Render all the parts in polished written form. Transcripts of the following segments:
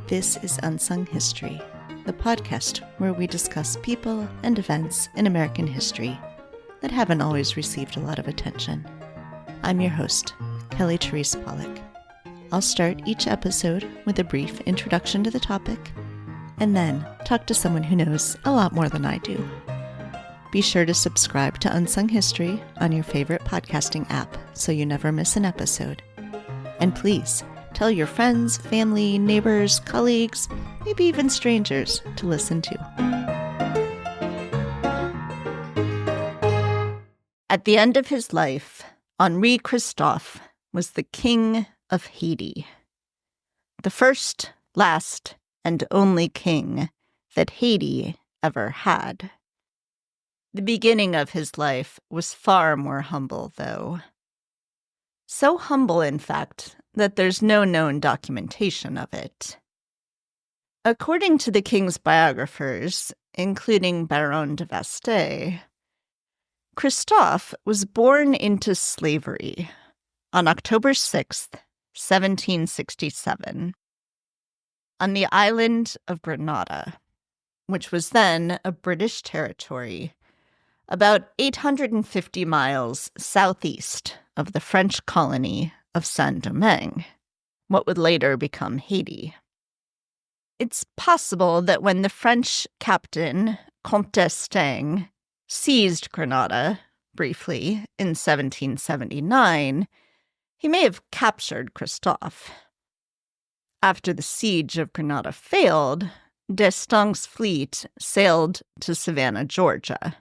This is Unsung History, the podcast where we discuss people and events in American history that haven't always received a lot of attention. I'm your host, Kelly Therese Pollock. I'll start each episode with a brief introduction to the topic, and then talk to someone who knows a lot more than I do. Be sure to subscribe to Unsung History on your favorite podcasting app so you never miss an episode. And please, tell your friends, family, neighbors, colleagues, maybe even strangers to listen to. At the end of his life, Henri Christophe was the king of Haiti. The first, last, and only king that Haiti ever had. The beginning of his life was far more humble, though. So humble, in fact, that there's no known documentation of it. According to the king's biographers, including Baron de Vaste, Christophe was born into slavery on October 6th, 1767, on the island of Grenada, which was then a British territory about 850 miles southeast of the French colony of Saint-Domingue, what would later become Haiti. It's possible that when the French captain, Comte d'Estaing, seized Grenada, briefly, in 1779, he may have captured Christophe. After the siege of Grenada failed, d'Estaing's fleet sailed to Savannah, Georgia,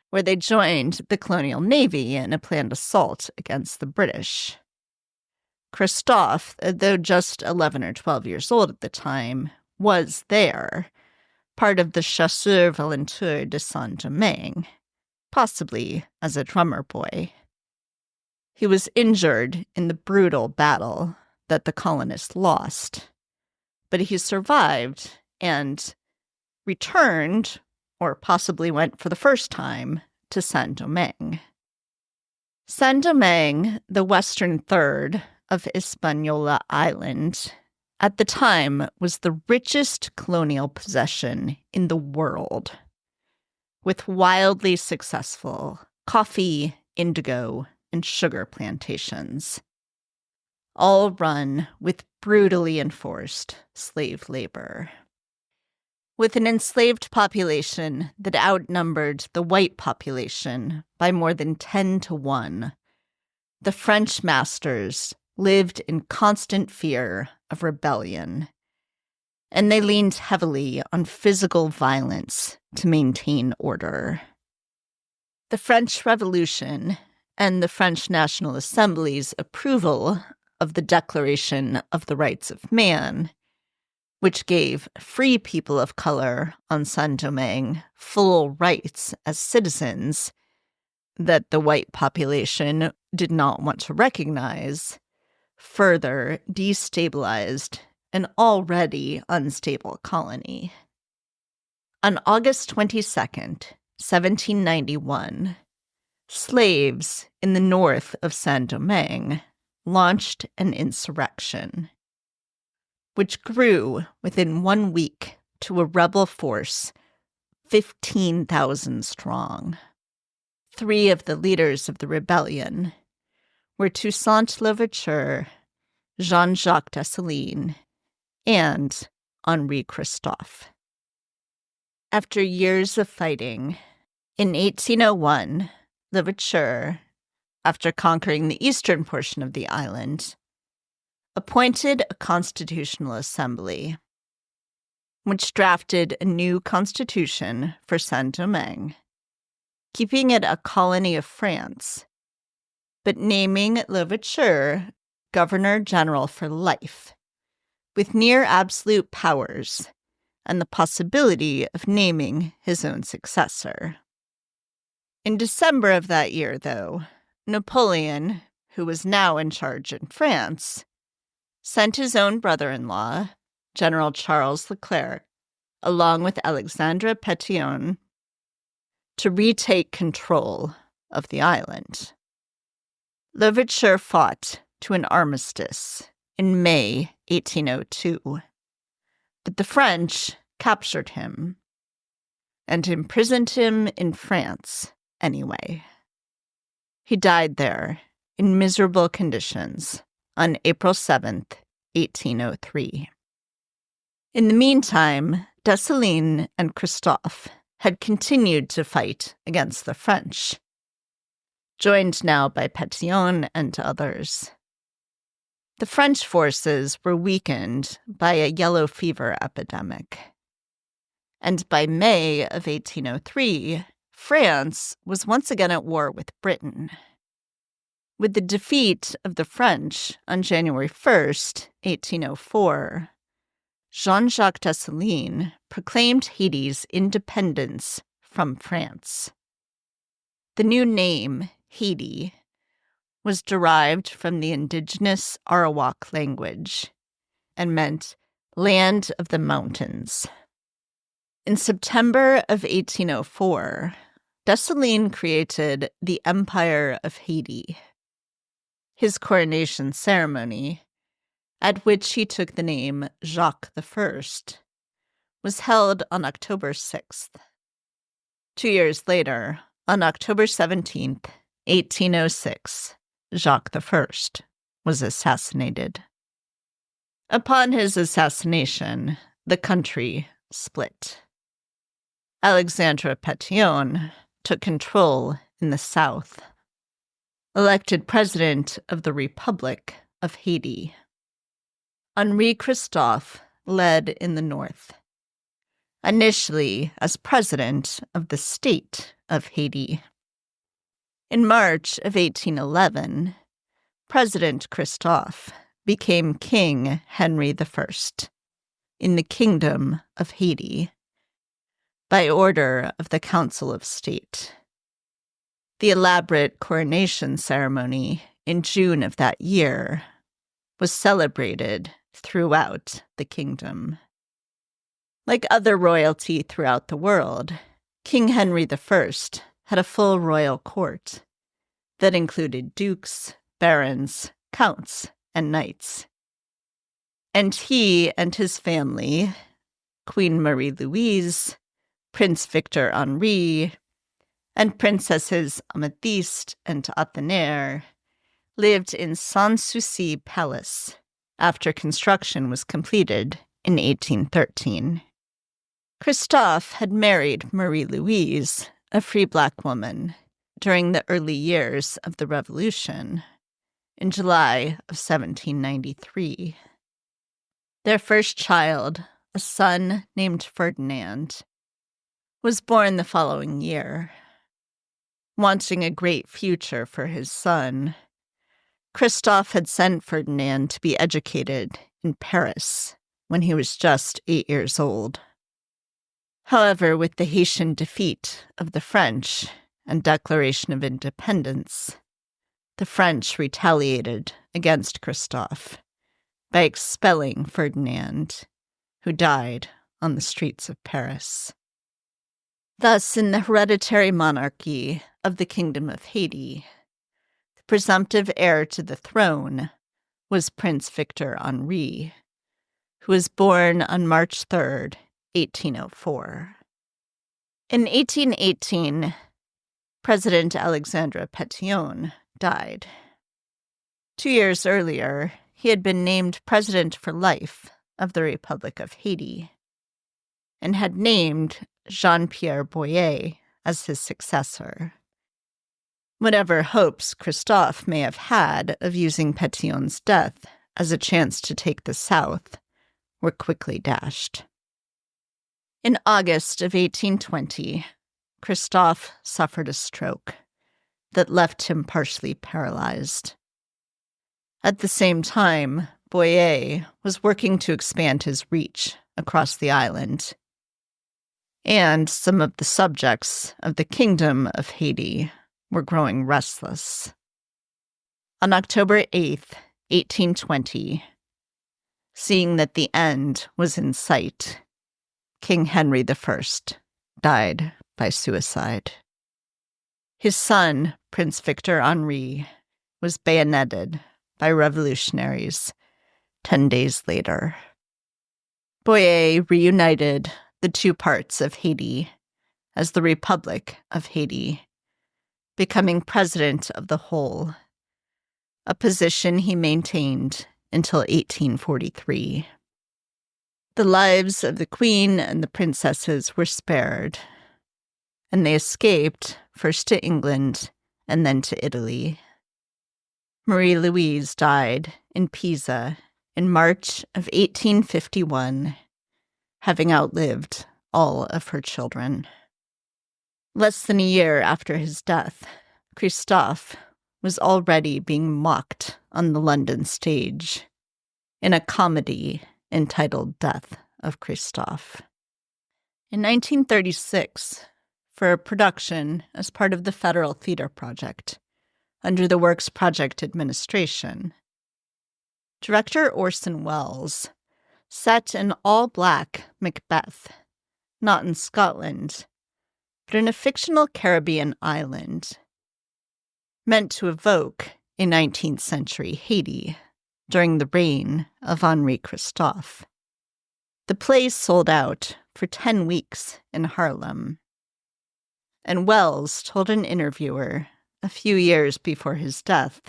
where they joined the colonial navy in a planned assault against the British. Christophe, though just 11 or 12 years old at the time, was there, part of the Chasseurs Volontaires de Saint-Domingue, possibly as a drummer boy. He was injured in the brutal battle that the colonists lost, but he survived and returned, or possibly went for the first time, to Saint-Domingue. Saint-Domingue, the western third of Hispaniola Island, at the time was the richest colonial possession in the world, with wildly successful coffee, indigo, and sugar plantations, all run with brutally enforced slave labor. With an enslaved population that outnumbered the white population by more than 10 to 1, the French masters lived in constant fear of rebellion, and they leaned heavily on physical violence to maintain order. The French Revolution and the French National Assembly's approval of the Declaration of the Rights of Man, which gave free people of color on Saint-Domingue full rights as citizens that the white population did not want to recognize, further destabilized an already unstable colony. On August 22nd, 1791, slaves in the north of Saint-Domingue launched an insurrection, which grew within 1 week to a rebel force 15,000 strong. 3 of the leaders of the rebellion were Toussaint Louverture, Jean-Jacques Dessalines, and Henri Christophe. After years of fighting, in 1801, Louverture, after conquering the eastern portion of the island, appointed a constitutional assembly, which drafted a new constitution for Saint-Domingue, keeping it a colony of France, but naming Louverture Governor-General for life, with near absolute powers and the possibility of naming his own successor. In December of that year, though, Napoleon, who was now in charge in France, sent his own brother-in-law, General Charles Leclerc, along with Alexandre Pétion, to retake control of the island. Louverture fought to an armistice in May 1802, But the French captured him and imprisoned him in France anyway. He died there in miserable conditions on April 7th, 1803. In the meantime, Dessalines and Christophe had continued to fight against the French, joined now by Pétion and others. The French forces were weakened by a yellow fever epidemic. And by May of 1803, France was once again at war with Britain. With the defeat of the French on January 1st, 1804, Jean-Jacques Dessalines proclaimed Haiti's independence from France. The new name, Haiti, was derived from the indigenous Arawak language and meant land of the mountains. In September of 1804, Dessalines created the Empire of Haiti. His coronation ceremony, at which he took the name Jacques I, was held on October 6th. 2 years later, on October 17th, 1806, Jacques I was assassinated. Upon his assassination, the country split. Alexandre Pétion took control in the south, elected president of the Republic of Haiti. Henri Christophe led in the north, initially as president of the state of Haiti. In March of 1811, President Christophe became King Henry I in the Kingdom of Haiti by order of the Council of State. The elaborate coronation ceremony in June of that year was celebrated throughout the kingdom. Like other royalty throughout the world, King Henry I had a full royal court that included dukes, barons, counts, and knights. And he and his family, Queen Marie-Louise, Prince Victor Henri, and Princesses Amethyste and Athénère, lived in Sans-Souci Palace after construction was completed in 1813. Christophe had married Marie-Louise, a free black woman, during the early years of the Revolution, in July of 1793. Their first child, a son named Ferdinand, was born the following year. Wanting a great future for his son, Christophe had sent Ferdinand to be educated in Paris when he was just 8 years old. However, with the Haitian defeat of the French and declaration of independence, the French retaliated against Christophe by expelling Ferdinand, who died on the streets of Paris. Thus, in the hereditary monarchy of the Kingdom of Haiti, the presumptive heir to the throne was Prince Victor Henri, who was born on March 3rd, 1804. In 1818, President Alexandre Pétion died. 2 years earlier, he had been named president for life of the Republic of Haiti and had named Jean-Pierre Boyer as his successor. Whatever hopes Christophe may have had of using Pétion's death as a chance to take the South were quickly dashed. In August of 1820, Christophe suffered a stroke that left him partially paralyzed. At the same time, Boyer was working to expand his reach across the island, and some of the subjects of the Kingdom of Haiti were growing restless. On October 8th, 1820, seeing that the end was in sight, King Henry I died by suicide. His son, Prince Victor Henri, was bayoneted by revolutionaries 10 days later. Boyer reunited the two parts of Haiti as the Republic of Haiti, becoming president of the whole, a position he maintained until 1843. The lives of the queen and the princesses were spared, and they escaped first to England and then to Italy. Marie-Louise died in Pisa in March of 1851, having outlived all of her children. Less than a year after his death, Christophe was already being mocked on the London stage in a comedy entitled Death of Christophe. In 1936, for a production as part of the Federal Theater Project, under the Works Project Administration, director Orson Welles set an all-black Macbeth, not in Scotland, but in a fictional Caribbean island, meant to evoke a 19th century Haiti during the reign of Henri Christophe. The play sold out for 10 weeks in Harlem, and Welles told an interviewer a few years before his death,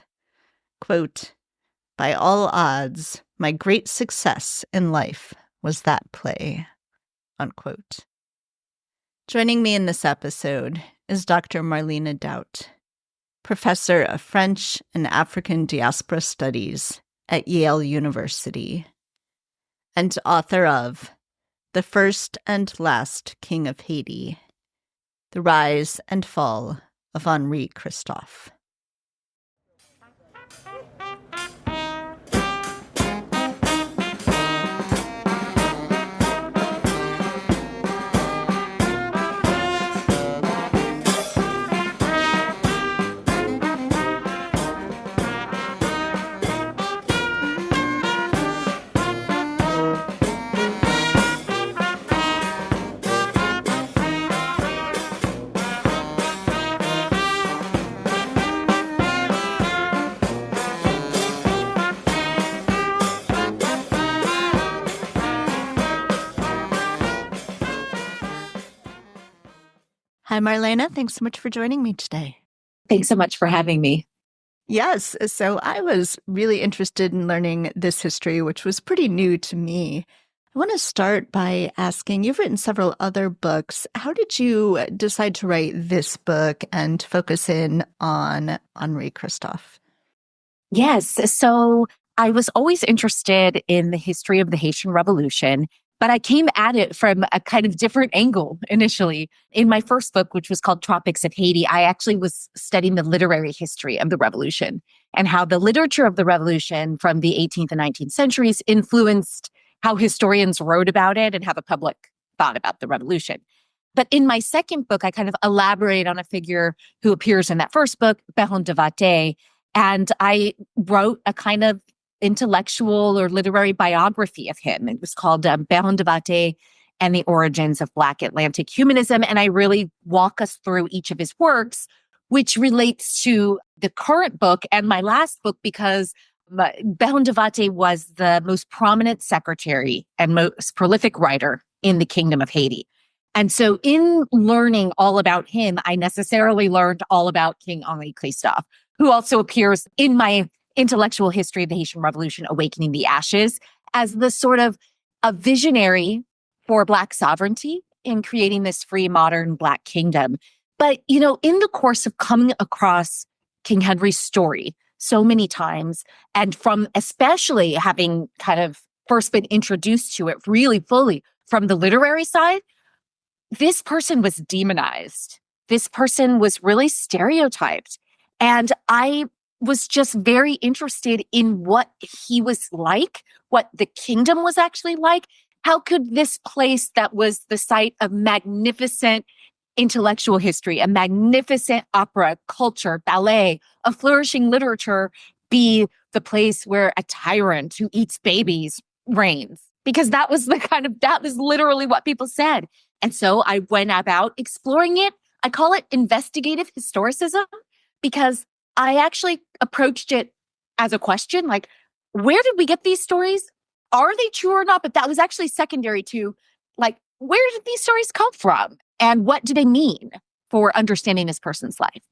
quote, "By all odds, my great success in life was that play," unquote. Joining me in this episode is Dr. Marlene Doubt, professor of French and African Diaspora Studies at Yale University, and author of The First and Last King of Haiti, The Rise and Fall of Henri Christophe. Hi, Marlene. Thanks so much for joining me today. Thanks so much for having me. Yes. So I was really interested in learning this history, which was pretty new to me. I want to start by asking, you've written several other books. How did you decide to write this book and focus in on Henri Christophe? Yes. So I was always interested in the history of the Haitian Revolution, but I came at it from a kind of different angle initially. In my first book, which was called Tropics of Haiti, I actually was studying the literary history of the revolution and how the literature of the revolution from the 18th and 19th centuries influenced how historians wrote about it and how the public thought about the revolution. But in my second book, I kind of elaborate on a figure who appears in that first book, Baron de Vathey, and I wrote a kind of intellectual or literary biography of him. It was called Baron de Vathey and the Origins of Black Atlantic Humanism. And I really walk us through each of his works, which relates to the current book and my last book, because Baron de Vathey was the most prominent secretary and most prolific writer in the Kingdom of Haiti. And so in learning all about him, I necessarily learned all about King Henri Christophe, who also appears in my intellectual history of the Haitian Revolution, Awakening the Ashes, as the sort of a visionary for Black sovereignty in creating this free, modern Black kingdom. But, you know, in the course of coming across King Henry's story so many times, and from especially having kind of first been introduced to it really fully from the literary side, this person was demonized. This person was really stereotyped. And I was just very interested in what he was like, what the kingdom was actually like. How could this place that was the site of magnificent intellectual history, a magnificent opera, culture, ballet, a flourishing literature be the place where a tyrant who eats babies reigns? Because that was that was literally what people said. And so I went about exploring it. I call it investigative historicism because I actually approached it as a question, like, where did we get these stories? are they true or not? But that was actually secondary to, like, where did these stories come from? And what do they mean for understanding this person's life?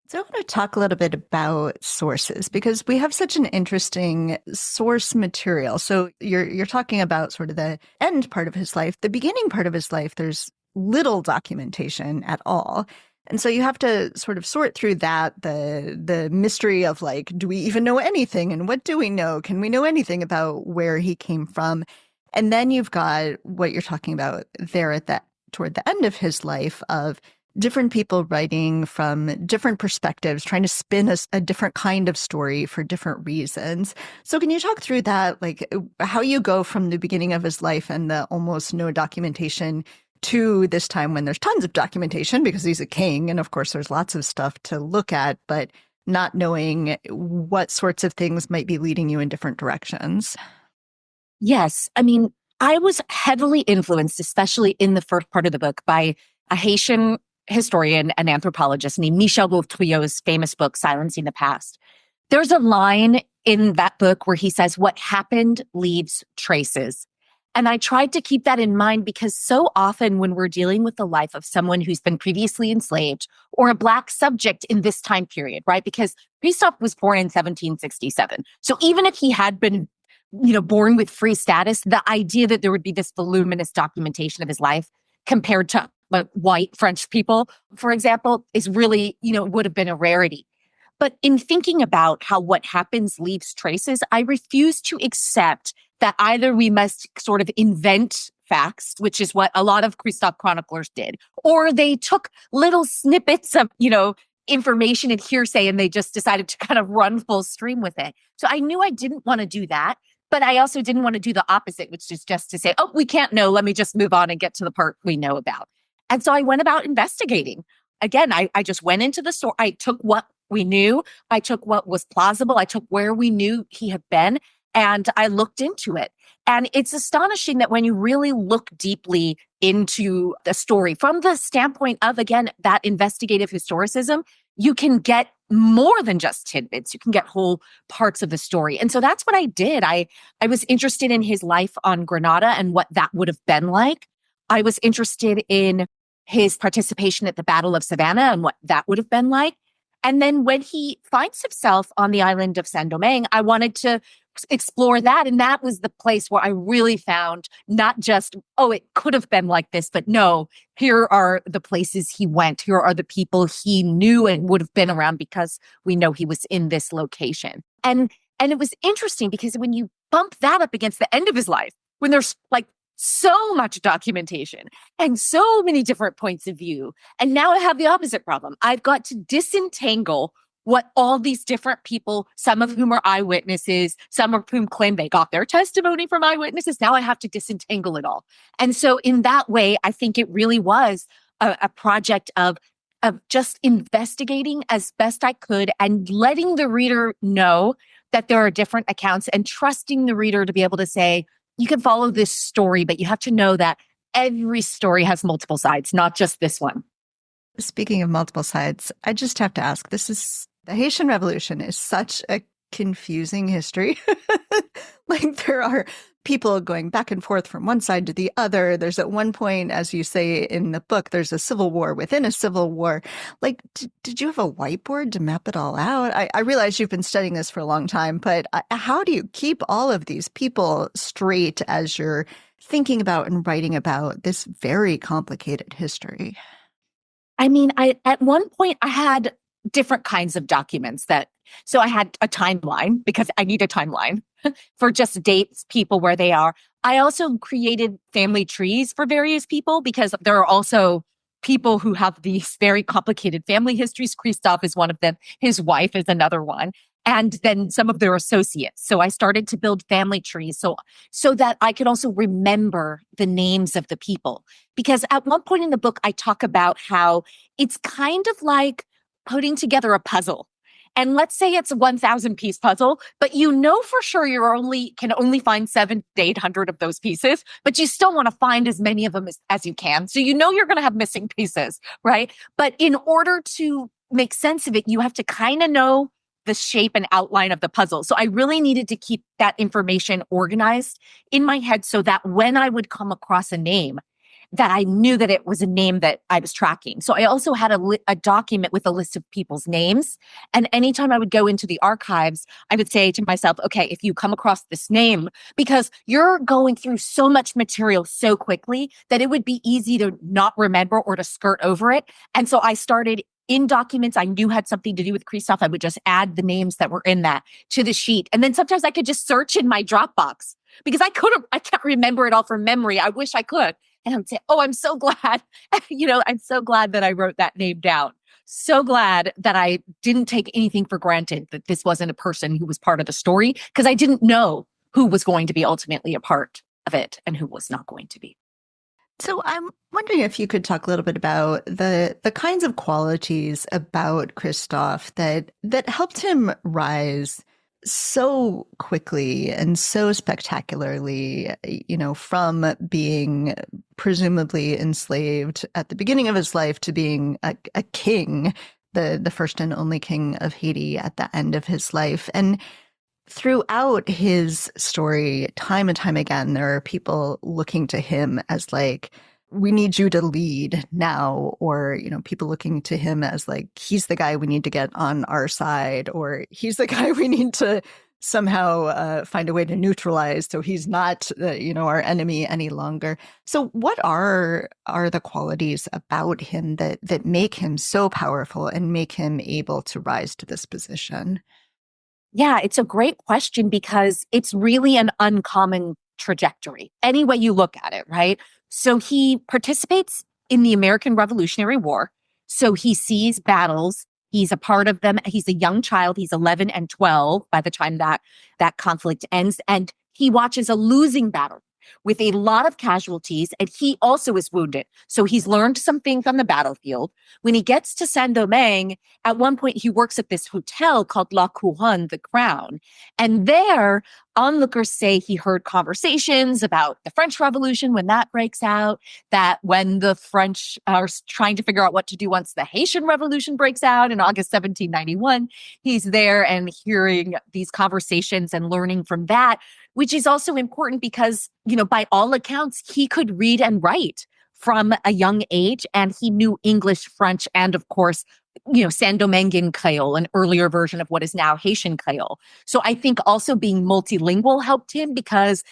So I want to talk a little bit about sources because we have such an interesting source material. So you're talking about sort of the end part of his life. The beginning part of his life, there's little documentation at all. And so you have to sort of sort through that, the mystery of like, do we even know anything? And what do we know? Can we know anything about where he came from? And then you've got what you're talking about there at that toward the end of his life of different people writing from different perspectives, trying to spin a different kind of story for different reasons. So can you talk through that, like how you go from the beginning of his life and the almost no documentation to this time when there's tons of documentation because he's a king. And of course, there's lots of stuff to look at, but not knowing what sorts of things might be leading you in different directions. Yes. I mean, I was heavily influenced, especially in the first part of the book, by a Haitian historian and anthropologist named Michel Gouve-Trouillot's famous book, Silencing the Past. There's a line in that book where he says, what happened leaves traces. And I tried to keep that in mind because so often when we're dealing with the life of someone who's been previously enslaved or a Black subject in this time period, right? Because Christophe was born in 1767. So even if he had been born with free status, the idea that there would be this voluminous documentation of his life compared to white French people, for example, is really, would have been a rarity. But in thinking about how what happens leaves traces, I refuse to accept that either we must sort of invent facts, which is what a lot of Christophe chroniclers did, or they took little snippets of, information and hearsay and they just decided to kind of run full stream with it. So I knew I didn't want to do that. But I also didn't want to do the opposite, which is just to say, oh, we can't know. Let me just move on and get to the part we know about. And so I went about investigating. Again, I just went into the story. I took what we knew. I took what was plausible. I took where we knew he had been, and I looked into it. And it's astonishing that when you really look deeply into the story from the standpoint of, again, that investigative historicism, you can get more than just tidbits. You can get whole parts of the story. And so that's what I did. I was interested in his life on Grenada and what that would have been like. I was interested in his participation at the Battle of Savannah and what that would have been like. And then when he finds himself on the island of Saint-Domingue, I wanted to explore that. And that was the place where I really found not just, oh, it could have been like this, but no, here are the places he went. Here are the people he knew and would have been around because we know he was in this location. And it was interesting because when you bump that up against the end of his life, when there's like so much documentation and so many different points of view, and now I have the opposite problem. I've got to disentangle what all these different people, some of whom are eyewitnesses, some of whom claim they got their testimony from eyewitnesses. Now I have to disentangle it all. And so in that way, I think it really was a project of just investigating as best I could and letting the reader know that there are different accounts and trusting the reader to be able to say, you can follow this story, but you have to know that every story has multiple sides, not just this one. Speaking of multiple sides, I just have to ask, the Haitian Revolution is such a confusing history. Like there are people going back and forth from one side to the other. There's at one point, as you say in the book, there's a civil war within a civil war. Like, did you have a whiteboard to map it all out? I realize you've been studying this for a long time, but how do you keep all of these people straight as you're thinking about and writing about this very complicated history? I mean, at one point I had different kinds of documents so I had a timeline because I need a timeline for just dates, people, where they are. I also created family trees for various people because there are also people who have these very complicated family histories. Christophe is one of them. His wife is another one. And then some of their associates. So I started to build family trees so that I could also remember the names of the people. Because at one point in the book, I talk about how it's kind of like putting together a puzzle. And let's say it's a 1,000 piece puzzle, but you know for sure can only find 700 to 800 of those pieces, but you still want to find as many of them as you can. So you know you're going to have missing pieces, right? But in order to make sense of it, you have to kind of know the shape and outline of the puzzle. So I really needed to keep that information organized in my head so that when I would come across a name, that I knew that it was a name that I was tracking. So I also had a document with a list of people's names. And anytime I would go into the archives, I would say to myself, okay, if you come across this name, because you're going through so much material so quickly that it would be easy to not remember or to skirt over it. And so I started in documents I knew had something to do with Christophe. I would just add the names that were in that to the sheet. And then sometimes I could just search in my Dropbox because I can't remember it all from memory. I wish I could. And I'm saying, oh, I'm so glad, I'm so glad that I wrote that name down. So glad that I didn't take anything for granted, that this wasn't a person who was part of the story, because I didn't know who was going to be ultimately a part of it and who was not going to be. So I'm wondering if you could talk a little bit about the kinds of qualities about Christophe that helped him rise so quickly and so spectacularly, from being presumably enslaved at the beginning of his life to being a king, the first and only king of Haiti at the end of his life. And throughout his story, time and time again, there are people looking to him as like, we need you to lead now, or, people looking to him as like, he's the guy we need to get on our side, or he's the guy we need to somehow find a way to neutralize so he's not, our enemy any longer. So what are the qualities about him that make him so powerful and make him able to rise to this position? Yeah, it's a great question because it's really an uncommon trajectory, any way you look at it, right? So he participates in the American Revolutionary War. So he sees battles. He's a part of them. He's a young child. He's 11 and 12 by the time that conflict ends. And he watches a losing battle with a lot of casualties. And he also is wounded. So he's learned some things on the battlefield. When he gets to Saint-Domingue, at one point he works at this hotel called La Couronne, the Crown. And there, onlookers say he heard conversations about the French Revolution when that breaks out, that when the French are trying to figure out what to do once the Haitian Revolution breaks out in August 1791, he's there and hearing these conversations and learning from that, which is also important because, by all accounts, he could read and write from a young age, and he knew English, French, and of course, Saint-Dominguean Creole, an earlier version of what is now Haitian Creole. So I think also being multilingual helped him because,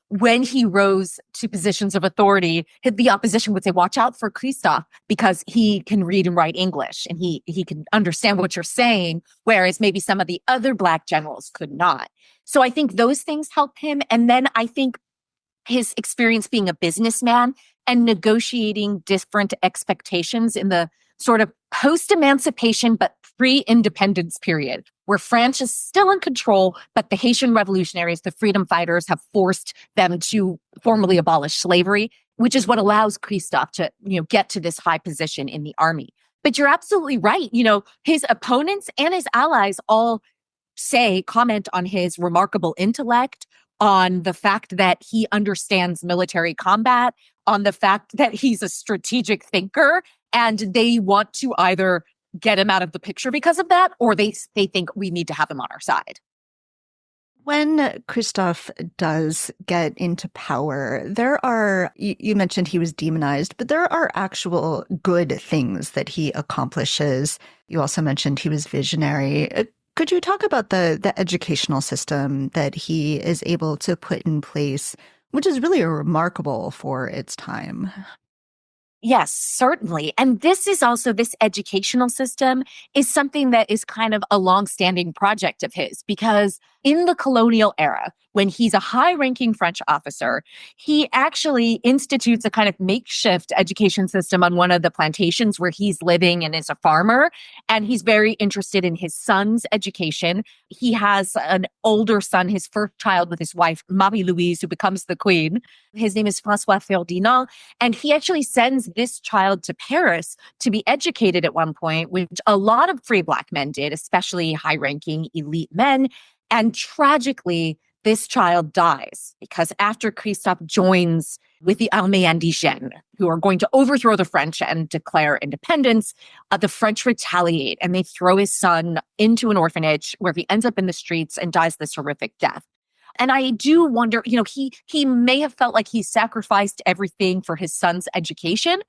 when he rose to positions of authority, the opposition would say, watch out for Christophe because he can read and write English and he can understand what you're saying, whereas maybe some of the other Black generals could not. So I think those things help him. And then I think his experience being a businessman and negotiating different expectations in the sort of post-emancipation but pre-independence period, where France is still in control, but the Haitian revolutionaries, the freedom fighters, have forced them to formally abolish slavery, which is what allows Christophe to, get to this high position in the army. But you're absolutely right. His opponents and his allies all comment on his remarkable intellect, on the fact that he understands military combat, on the fact that he's a strategic thinker, and they want to either get him out of the picture because of that, or they think we need to have him on our side. When Christophe does get into power, you mentioned he was demonized, but there are actual good things that he accomplishes. You also mentioned he was visionary. Could you talk about the educational system that he is able to put in place, which is really remarkable for its time? Yes, certainly. And this educational system is something that is kind of a longstanding project of his, because in the colonial era, when he's a high-ranking French officer, he actually institutes a kind of makeshift education system on one of the plantations where he's living and is a farmer. And he's very interested in his son's education. He has an older son, his first child with his wife, Marie-Louise, who becomes the queen. His name is François Ferdinand. And he actually sends this child to Paris to be educated at one point, which a lot of free Black men did, especially high-ranking elite men. And tragically, this child dies because after Christophe joins with the Armée indigène, who are going to overthrow the French and declare independence, the French retaliate and they throw his son into an orphanage where he ends up in the streets and dies this horrific death. And I do wonder, he may have felt like he sacrificed everything for his son's education,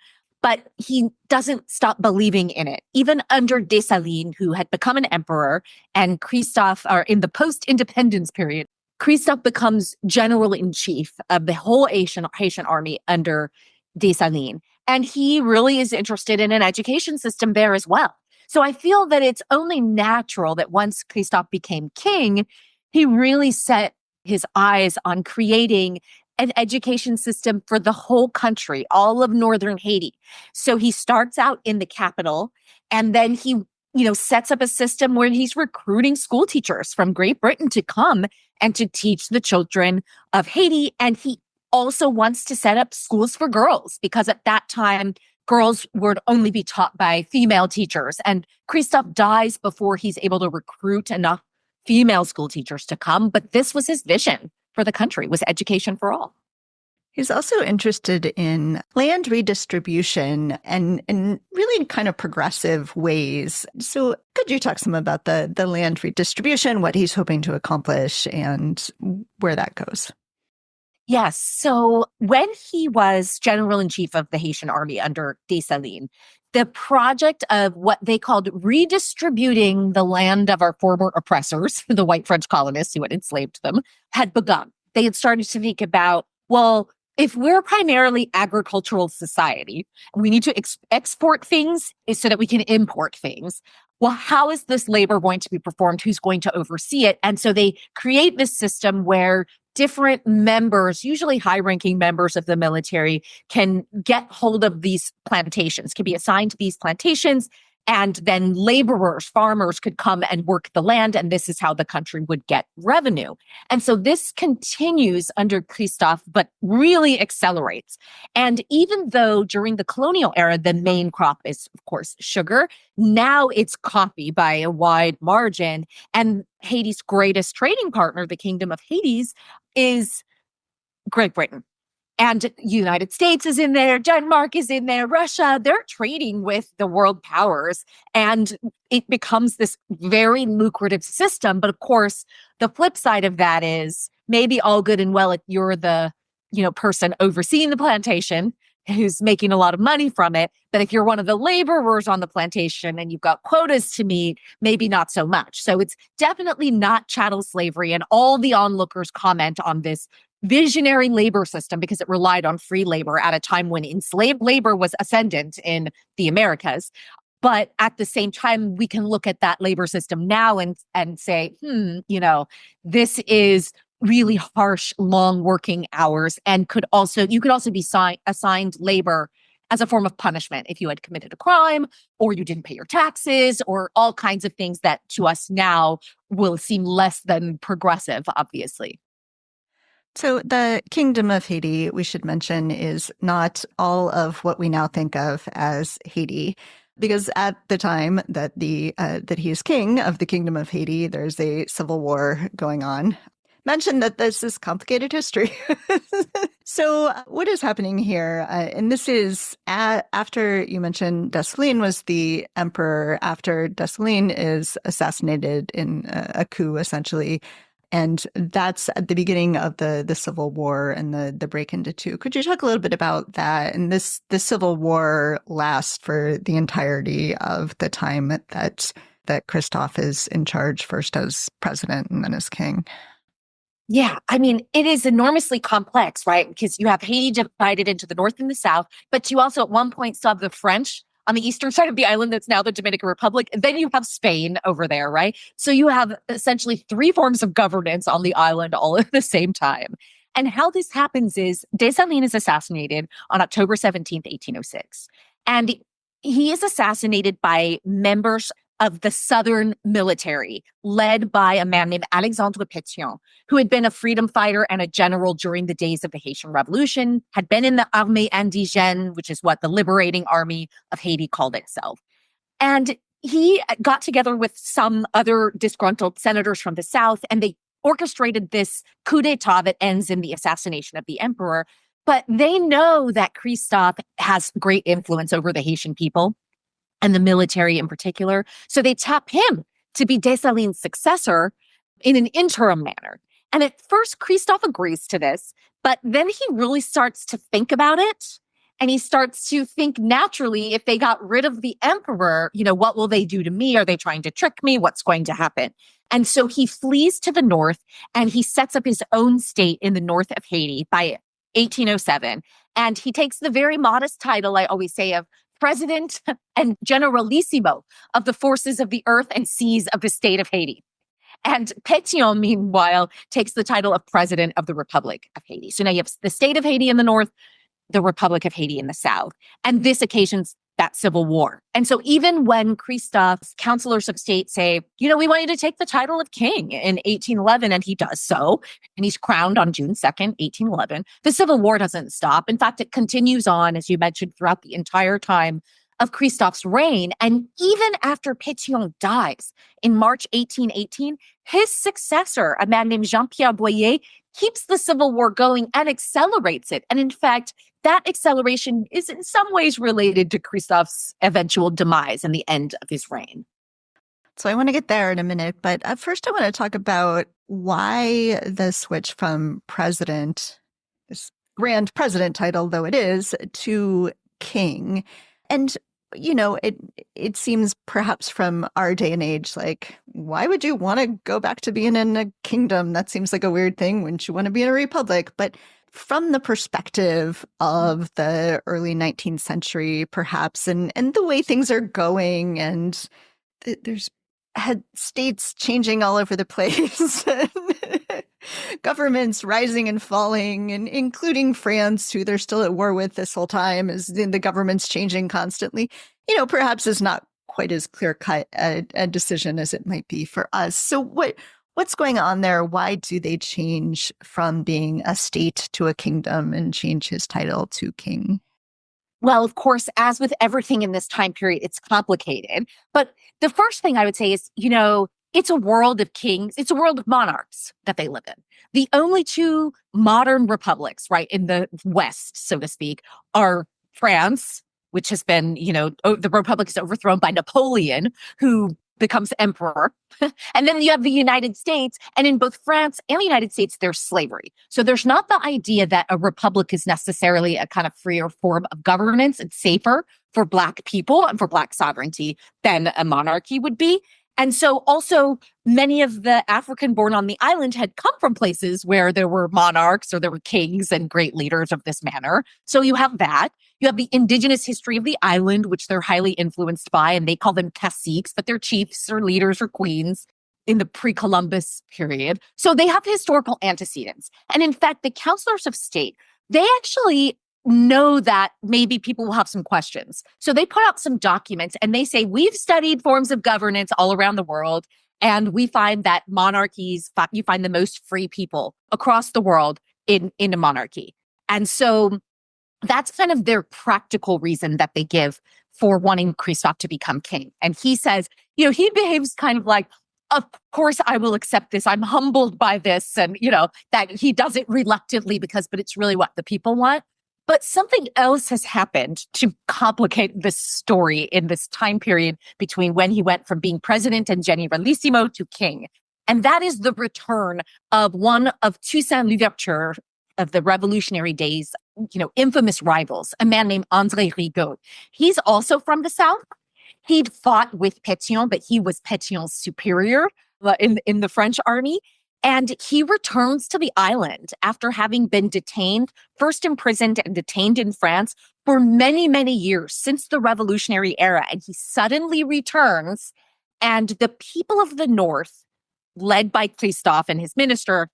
but he doesn't stop believing in it. Even under Dessalines, who had become an emperor, and Christophe, or in the post-independence period, Christophe becomes general-in-chief of the whole Haitian army under Dessalines. And he really is interested in an education system there as well. So I feel that it's only natural that once Christophe became king, he really set his eyes on creating an education system for the whole country, all of northern Haiti. So he starts out in the capital, and then he, sets up a system where he's recruiting school teachers from Great Britain to come and to teach the children of Haiti. And he also wants to set up schools for girls, because at that time, girls would only be taught by female teachers. And Christophe dies before he's able to recruit enough female school teachers to come. But this was his vision for the country, was education for all. He's also interested in land redistribution and in really kind of progressive ways. So could you talk some about the land redistribution, what he's hoping to accomplish, and where that goes? Yes. So when he was general-in-chief of the Haitian army under Dessalines, the project of what they called redistributing the land of our former oppressors, the white French colonists who had enslaved them, had begun. They had started to think about, well, if we're primarily agricultural society, we need to export things so that we can import things. Well, how is this labor going to be performed? Who's going to oversee it? And so they create this system where different members, usually high-ranking members of the military, can get hold of these plantations, can be assigned to these plantations, and then laborers, farmers could come and work the land, and this is how the country would get revenue. And so this continues under Christophe, but really accelerates. And even though during the colonial era, the main crop is, of course, sugar, now it's coffee by a wide margin. And Haiti's greatest trading partner, the Kingdom of Haiti, is Great Britain. And United States is in there, Denmark is in there, Russia. They're trading with the world powers, and it becomes this very lucrative system. But of course, the flip side of that is maybe all good and well if you're the, person overseeing the plantation who's making a lot of money from it. But if you're one of the laborers on the plantation and you've got quotas to meet, maybe not so much. So it's definitely not chattel slavery. And all the onlookers comment on this visionary labor system because it relied on free labor at a time when enslaved labor was ascendant in the Americas. But at the same time, we can look at that labor system now and say, this is really harsh, long working hours, and you could also be assigned labor as a form of punishment if you had committed a crime or you didn't pay your taxes, or all kinds of things that to us now will seem less than progressive, obviously. So the Kingdom of Haiti, we should mention, is not all of what we now think of as Haiti, because at the time that that he is king of the Kingdom of Haiti, there's a civil war going on. Mention that this is complicated history. So what is happening here? And this is after you mentioned Dessalines was the emperor, after Dessalines is assassinated in a coup, essentially. And that's at the beginning of the Civil War and the break into two. Could you talk a little bit about that? And this Civil War lasts for the entirety of the time that Christophe is in charge, first as president and then as king. Yeah, I mean, it is enormously complex, right? Because you have Haiti divided into the north and the south, but you also at one point still have the French on the eastern side of the island that's now the Dominican Republic. And then you have Spain over there, right? So you have essentially three forms of governance on the island all at the same time. And how this happens is Dessalines is assassinated on October 17th, 1806. And he is assassinated by members of the Southern military, led by a man named Alexandre Pétion, who had been a freedom fighter and a general during the days of the Haitian Revolution, had been in the Armée indigène, which is what the liberating army of Haiti called itself. And he got together with some other disgruntled senators from the South, and they orchestrated this coup d'etat that ends in the assassination of the emperor. But they know that Christophe has great influence over the Haitian people and the military in particular. So they tap him to be Dessalines' successor in an interim manner. And at first, Christophe agrees to this, but then he really starts to think about it. And he starts to think naturally, if they got rid of the emperor, what will they do to me? Are they trying to trick me? What's going to happen? And so he flees to the north and he sets up his own state in the north of Haiti by 1807. And he takes the very modest title, I always say, of President and Generalissimo of the forces of the earth and seas of the state of Haiti. And Pétion, meanwhile, takes the title of President of the Republic of Haiti. So now you have the state of Haiti in the north, the Republic of Haiti in the south. And this occasions that civil war. And so even when Christophe's counselors of state say, we want you to take the title of king in 1811, and he does so, and he's crowned on June 2nd, 1811, the civil war doesn't stop. In fact, it continues on, as you mentioned, throughout the entire time of Christophe's reign. And even after Pétion dies in March 1818, his successor, a man named Jean-Pierre Boyer, keeps the civil war going and accelerates it. And in fact, that acceleration is in some ways related to Christophe's eventual demise and the end of his reign. So I want to get there in a minute, but first I want to talk about why the switch from president, this grand president title though it is, to king. And it seems perhaps from our day and age, like, why would you want to go back to being in a kingdom? That seems like a weird thing. Wouldn't you want to be in a republic? But from the perspective of the early 19th century, perhaps, and the way things are going, and there's had states changing all over the place, governments rising and falling, and including France, who they're still at war with this whole time, as the government's changing constantly, perhaps is not quite as clear-cut a decision as it might be for us. So what's going on there? Why do they change from being a state to a kingdom and change his title to king? Well, of course, as with everything in this time period, it's complicated. But the first thing I would say is, it's a world of kings. It's a world of monarchs that they live in. The only two modern republics, right, in the West, so to speak, are France, which has been, the republic is overthrown by Napoleon, who becomes emperor. And then you have the United States. And in both France and the United States, there's slavery. So there's not the idea that a republic is necessarily a kind of freer form of governance. It's safer for Black people and for Black sovereignty than a monarchy would be. And so also many of the African born on the island had come from places where there were monarchs or there were kings and great leaders of this manner. So you have that. You have the indigenous history of the island, which they're highly influenced by, and they call them caciques, but they're chiefs or leaders or queens in the pre-Columbus period. So they have historical antecedents. And in fact, the counselors of state, they actually know that maybe people will have some questions. So they put out some documents and they say, we've studied forms of governance all around the world, and we find that monarchies, you find the most free people across the world in a monarchy. And so that's kind of their practical reason that they give for wanting Christophe to become king. And he says, he behaves kind of like, of course, I will accept this. I'm humbled by this. And, that he does it reluctantly but it's really what the people want. But something else has happened to complicate this story in this time period between when he went from being president and generalissimo to king. And that is the return of one of Toussaint Louverture of the revolutionary days, infamous rivals, a man named André Rigaud. He's also from the South. He'd fought with Pétion, but he was Pétion's superior in the French army. And he returns to the island after having been detained, first imprisoned and detained in France for many, many years since the Revolutionary era. And he suddenly returns, and the people of the North, led by Christophe and his minister,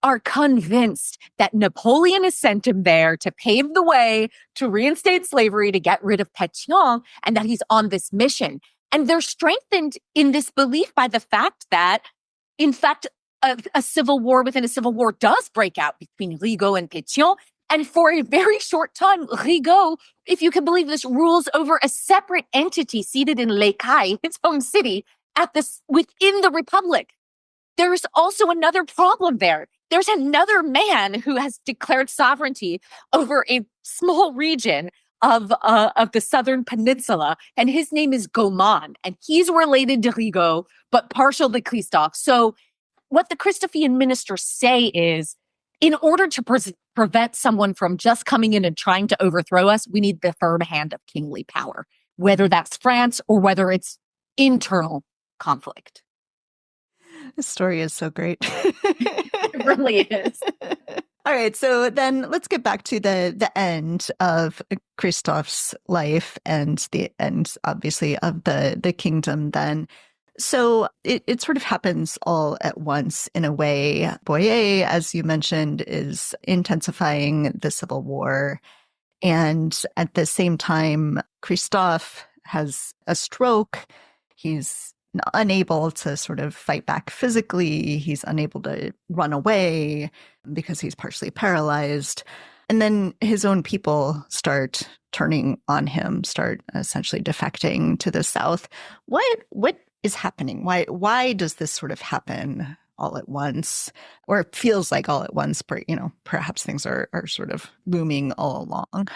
are convinced that Napoleon has sent him there to pave the way to reinstate slavery, to get rid of Pétion, and that he's on this mission. And they're strengthened in this belief by the fact that, in fact, a civil war within a civil war does break out between Rigaud and Pétion. And for a very short time, Rigaud, if you can believe this, rules over a separate entity seated in Les Cayes, his home city, within the Republic. there's also another problem there. There's another man who has declared sovereignty over a small region of the southern peninsula, and his name is Gaumont, and he's related to Rigaud, but partial to Christophe. So what the Christophian ministers say is, in order to prevent someone from just coming in and trying to overthrow us, we need the firm hand of kingly power, whether that's France or whether it's internal conflict. This story is so great. It really is. All right, so then let's get back to the end of Christophe's life and the end, obviously, of the kingdom then. So it sort of happens all at once in a way. Boyer, as you mentioned, is intensifying the civil war. And at the same time, Christophe has a stroke. He's unable to sort of fight back physically. He's unable to run away because he's partially paralyzed. And then his own people start turning on him, start essentially defecting to the south. What is happening? Why does this sort of happen all at once? Or it feels like all at once, perhaps things are sort of looming all along.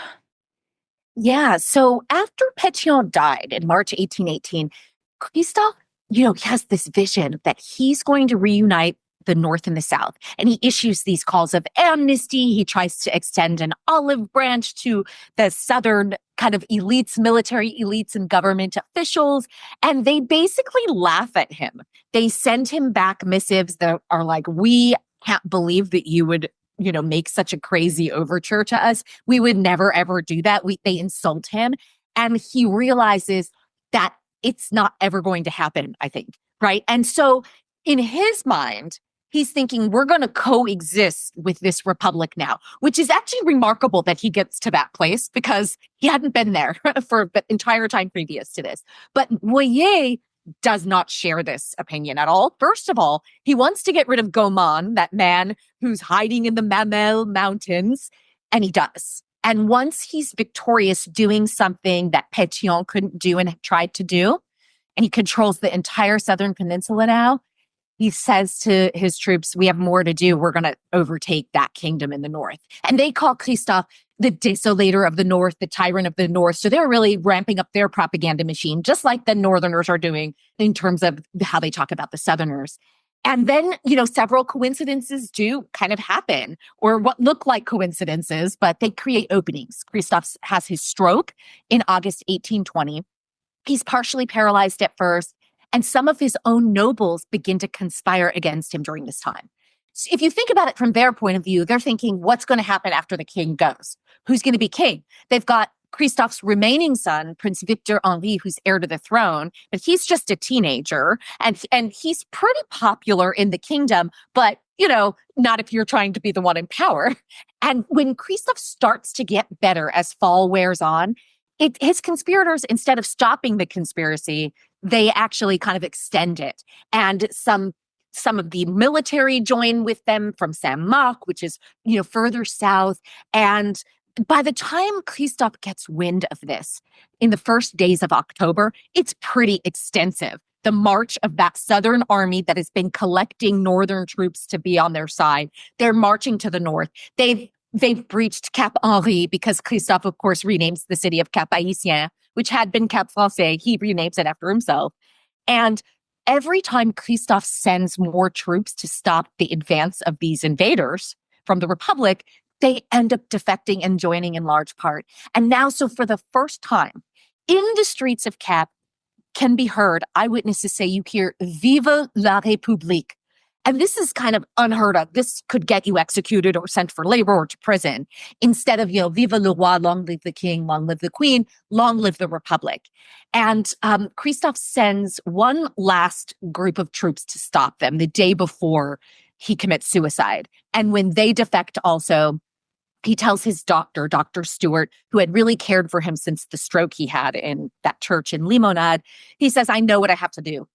Yeah. So after Pétion died in March 1818, Christophe, he has this vision that he's going to reunite the North and the South. And he issues these calls of amnesty. He tries to extend an olive branch to the Southern kind of elites, military elites and government officials. And they basically laugh at him. They send him back missives that are like, we can't believe that you would make such a crazy overture to us. We would never, ever do that. They insult him. And he realizes that it's not ever going to happen, I think, right? And so in his mind, he's thinking, we're going to coexist with this republic now, which is actually remarkable that he gets to that place because he hadn't been there for the entire time previous to this. But Boyer does not share this opinion at all. First of all, he wants to get rid of Gaumont, that man who's hiding in the Mamel Mountains, and he does. And once he's victorious doing something that Pétion couldn't do and tried to do, and he controls the entire southern peninsula now, he says to his troops, we have more to do. We're going to overtake that kingdom in the north. And they call Christophe the desolator of the north, the tyrant of the north. So they're really ramping up their propaganda machine, just like the northerners are doing in terms of how they talk about the southerners. And then, several coincidences do kind of happen, or what look like coincidences, but they create openings. Christophe has his stroke in August 1820. He's partially paralyzed at first, and some of his own nobles begin to conspire against him during this time. So if you think about it from their point of view, they're thinking, what's going to happen after the king goes? Who's going to be king? They've got Christophe's remaining son, Prince Victor Henri, who's heir to the throne, but he's just a teenager, and he's pretty popular in the kingdom, but, not if you're trying to be the one in power. And when Christophe starts to get better as fall wears on, his conspirators, instead of stopping the conspiracy, they actually kind of extend it. And some of the military join with them from Saint-Marc, which is, further south. And by the time Christophe gets wind of this, in the first days of October, it's pretty extensive. The march of that southern army that has been collecting northern troops to be on their side, they're marching to the north. They've breached Cap Henri because Christophe, of course, renames the city of Cap Haitien, which had been Cap Français. He renames it after himself. And every time Christophe sends more troops to stop the advance of these invaders from the Republic, they end up defecting and joining in large part. And now, so for the first time in the streets of Cap can be heard, eyewitnesses say you hear Vive la République. And this is kind of unheard of. This could get you executed or sent for labor or to prison. Instead of, Vive le roi, long live the king, long live the queen, long live the republic. And Christophe sends one last group of troops to stop them the day before he commits suicide. And when they defect also, he tells his doctor, Dr. Stewart, who had really cared for him since the stroke he had in that church in Limonade, he says, I know what I have to do.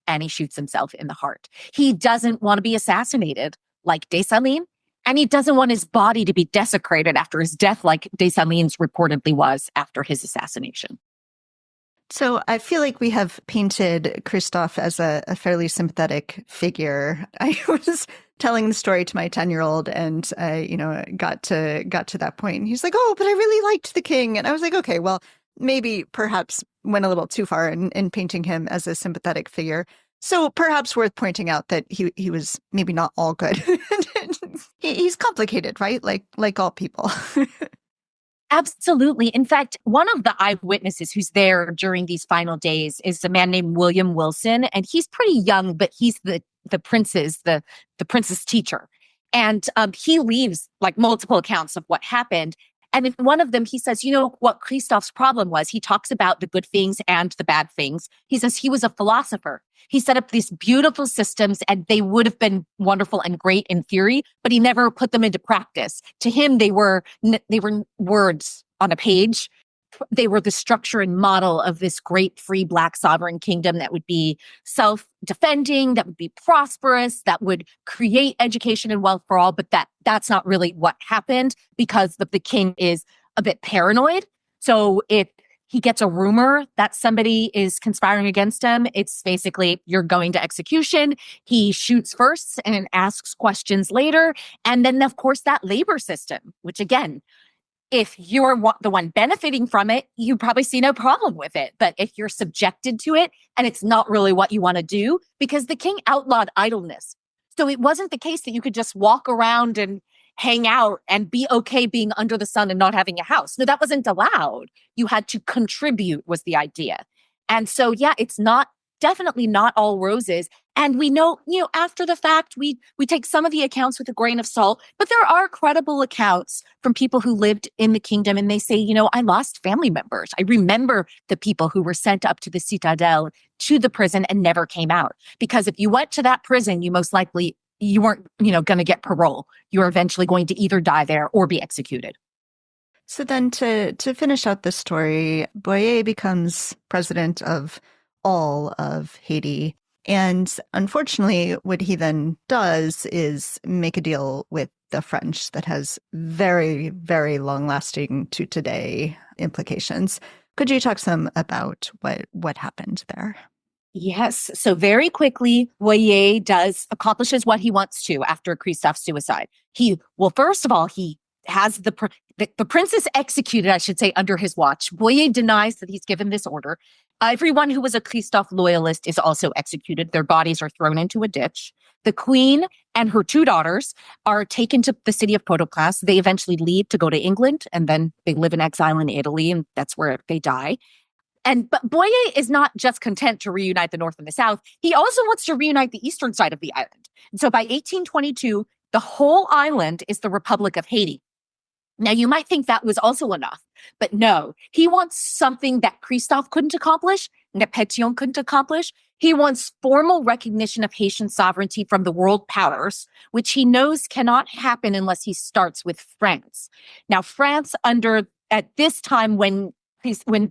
And he shoots himself in the heart. He doesn't want to be assassinated like Dessalines, and he doesn't want his body to be desecrated after his death like Dessalines reportedly was after his assassination. So I feel like we have painted Christophe as a fairly sympathetic figure. I was telling the story to my 10-year-old and got to that point. And he's like, "Oh, but I really liked the king." And I was like, "Okay, well, maybe perhaps went a little too far in painting him as a sympathetic figure." So perhaps worth pointing out that he was maybe not all good. He's complicated, right? Like all people. Absolutely. In fact, one of the eyewitnesses who's there during these final days is a man named William Wilson, and he's pretty young, but he's the prince's teacher, and he leaves like multiple accounts of what happened. And in one of them, he says, you know what Christophe's problem was? He talks about the good things and the bad things. He says he was a philosopher. He set up these beautiful systems and they would have been wonderful and great in theory, but he never put them into practice. To him, they were words on a page. They were the structure and model of this great free Black sovereign kingdom that would be self-defending, that would be prosperous, that would create education and wealth for all. But that's not really what happened because the king is a bit paranoid. So if he gets a rumor that somebody is conspiring against him, it's basically you're going to execution. He shoots first and asks questions later. And then, of course, that labor system, which again, if you're the one benefiting from it, you probably see no problem with it. But if you're subjected to it and it's not really what you want to do, because the king outlawed idleness. So it wasn't the case that you could just walk around and hang out and be okay being under the sun and not having a house. No, that wasn't allowed. You had to contribute was the idea. And so, yeah, it's definitely not all roses. And we know, after the fact, we take some of the accounts with a grain of salt, but there are credible accounts from people who lived in the kingdom. And they say, I lost family members. I remember the people who were sent up to the citadel, to the prison and never came out. Because if you went to that prison, you weren't, going to get parole. You were eventually going to either die there or be executed. So then to finish out this story, Boyer becomes president of all of Haiti. And unfortunately, what he then does is make a deal with the French that has very, very long-lasting to today implications. Could you talk some about what happened there? Yes. So very quickly, Boyer accomplishes what he wants to after Christophe's suicide. First of all, he has the princess executed, I should say, under his watch. Boyer denies that he's given this order. Everyone who was a Christophe loyalist is also executed. Their bodies are thrown into a ditch. The queen and her two daughters are taken to the city of Port-au-Prince. They eventually leave to go to England, and then they live in exile in Italy, and that's where they die. But Boyer is not just content to reunite the North and the South. He also wants to reunite the eastern side of the island. And so by 1822, the whole island is the Republic of Haiti. Now, you might think that was also enough, but no, he wants something that Christophe couldn't accomplish, that Pétion couldn't accomplish. He wants formal recognition of Haitian sovereignty from the world powers, which he knows cannot happen unless he starts with France. Now, France at this time when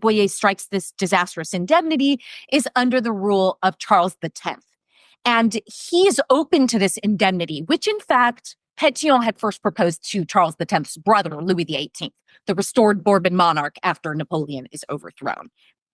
Boyer strikes this disastrous indemnity is under the rule of Charles X. And he is open to this indemnity, which in fact, Pétion had first proposed to Charles X's brother, Louis XVIII, the restored Bourbon monarch after Napoleon is overthrown.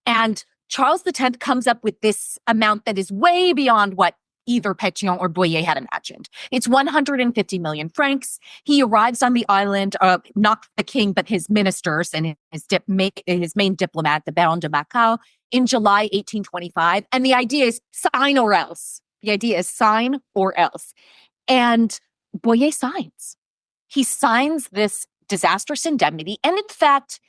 And Charles X comes up with this amount that is way beyond what either Pétion or Boyer had imagined. It's 150 million francs. He arrives on the island, not the king, but his ministers and his main diplomat, the Baron de Macau, in July 1825. And the idea is sign or else. The idea is sign or else. And Boyer signs. He signs this disastrous indemnity. And in fact,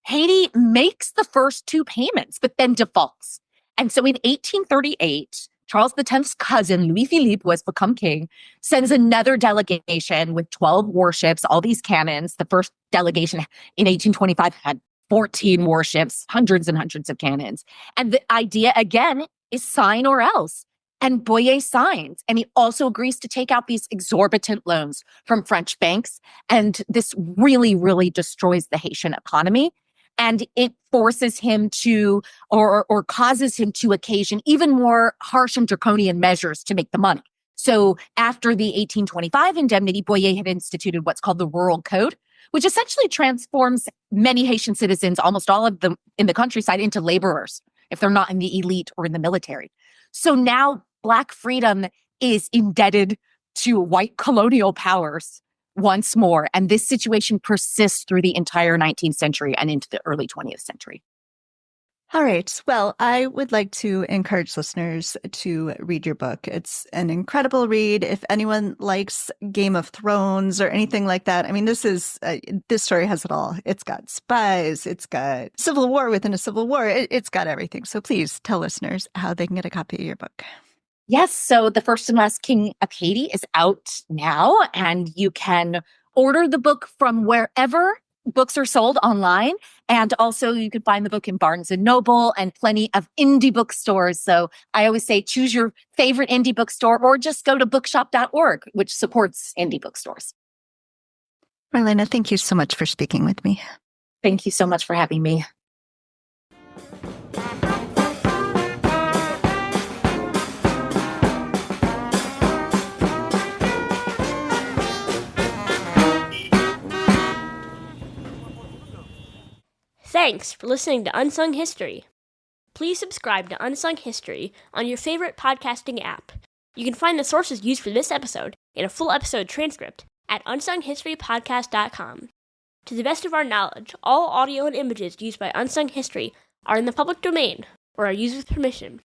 Haiti makes the first two payments, but then defaults. And so in 1838, Charles X's cousin, Louis Philippe, who has become king, sends another delegation with 12 warships, all these cannons. The first delegation in 1825 had 14 warships, hundreds and hundreds of cannons. And the idea, again, is sign or else. And Boyer signs, and he also agrees to take out these exorbitant loans from French banks. And this really, really destroys the Haitian economy. And it forces him to, or causes him to occasion even more harsh and draconian measures to make the money. So after the 1825 indemnity, Boyer had instituted what's called the Rural Code, which essentially transforms many Haitian citizens, almost all of them in the countryside, into laborers. if they're not in the elite or in the military. So now Black freedom is indebted to white colonial powers once more. And this situation persists through the entire 19th century and into the early 20th century. All right. Well, I would like to encourage listeners to read your book. It's an incredible read. If anyone likes Game of Thrones or anything like that, I mean, this story has it all. It's got spies. It's got civil war within a civil war. It's got everything. So please tell listeners how they can get a copy of your book. Yes. So The First and Last King of Haiti is out now, and you can order the book from wherever books are sold online. And also you can find the book in Barnes and Noble and plenty of indie bookstores. So I always say choose your favorite indie bookstore or just go to bookshop.org, which supports indie bookstores. Marlena, thank you so much for speaking with me. Thank you so much for having me. Thanks for listening to Unsung History. Please subscribe to Unsung History on your favorite podcasting app. You can find the sources used for this episode in a full episode transcript at unsunghistorypodcast.com. To the best of our knowledge, all audio and images used by Unsung History are in the public domain or are used with permission.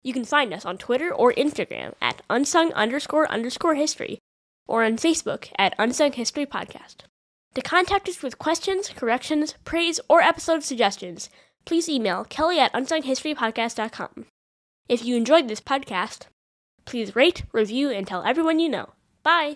You can find us on Twitter or Instagram at unsung__history or on Facebook at Unsung History Podcast. To contact us with questions, corrections, praise, or episode suggestions, please email kelly@unsunghistorypodcast.com. If you enjoyed this podcast, please rate, review, and tell everyone you know. Bye!